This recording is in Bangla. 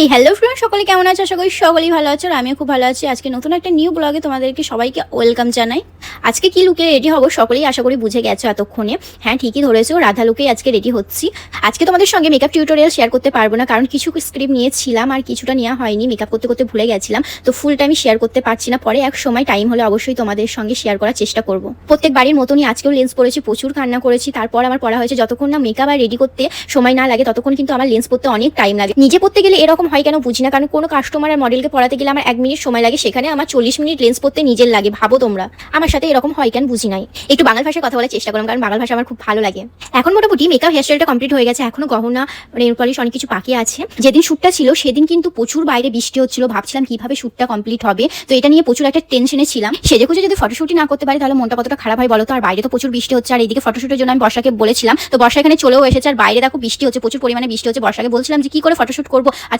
হ্যালো ফ্রেন্ড, সকলে কেমন আছো? আশা করি সকলেই ভালো আছো আর আমিও খুব ভালো আছি। আজকে নতুন একটা নিউ ব্লগে তোমাদেরকে সবাইকে ওয়েলকাম জানাই। আজকে কি লুকে রেডি হবো সকলেই আশা করি বুঝে গেছো এতক্ষণে। হ্যাঁ, ঠিকই ধরেছো, রাধা লুকেই আজকে রেডি হচ্ছি। আজকে তোমাদের সঙ্গে মেকআপ টিউটোরিয়াল শেয়ার করতে পারবো না, কারণ কিছু স্ক্রিপ্ট নিয়েছিলাম আর কিছুটা নেওয়া হয়নি, মেকআপ করতে করতে ভুলে গেছিলাম। তো ফুলটা আমি শেয়ার করতে পারছি না, পরে এক সময় টাইম হলে অবশ্যই তোমাদের সঙ্গে শেয়ার করার চেষ্টা করব। প্রত্যেক বাড়ির মতনই আজকেও লেন্স পরেছি, প্রচুর কান্না করেছি। তারপর আমার পড়া হয়েছে, যতক্ষণ না মেকআপ আর রেডি করতে সময় না লাগে ততক্ষণ কিন্তু আমার লেন্স পরতে অনেক টাইম লাগে। নিজে পড়তে গেলে এরকম হয় কেন বুঝি না, কারণ কোনো কাস্টমার আর মডেলকে পড়াতে গেলে আমার 1 মিনিট সময় লাগে, সেখানে আমার 40 মিনিট লেন্স পড়তে নিজের লাগে। ভাবো তোমরা, আমার সাথে এরকম হয় কেন বুঝি নাই। একটু বাংলা ভাষায় কথা বলার চেষ্টা করলাম, কারণ বাংলা ভাষা আমার খুব ভালো লাগে। এখন মোটামুটি মেকআপ হেয়ারস্টাইলটা কমপ্লিট হয়ে গেছে, এখনো গহনা নেল পলিশ অনেক কিছু বাকি আছে। যেদিন শ্যুটটা ছিল সেদিন কিন্তু প্রচুর বাইরে বৃষ্টি হচ্ছিল, ভাবছিলাম কিভাবে শ্যুটটা কমপ্লিট হবে। তো এটা নিয়ে প্রচুর একটা টেনশনে ছিলাম। সেজে খুঁজে যদি ফটোশ্যুটই না করতে পারি তাহলে মনটা কতটা খারাপ হয় বলো তো। আর বাইরে তো প্রচুর বৃষ্টি হচ্ছে, আর এইদিকে ফটোশ্যুটের জন্য আমি বর্ষাকে বলেছিলাম, তো বর্ষা এখানে চলেও এসেছে। আর বাইরে দেখো বৃষ্টি হচ্ছে, প্রচুর পরিমাণে বৃষ্টি হচ্ছে। বর্ষাকে বলছিলাম যে কি করে ফটোশ্যুট করবো, আর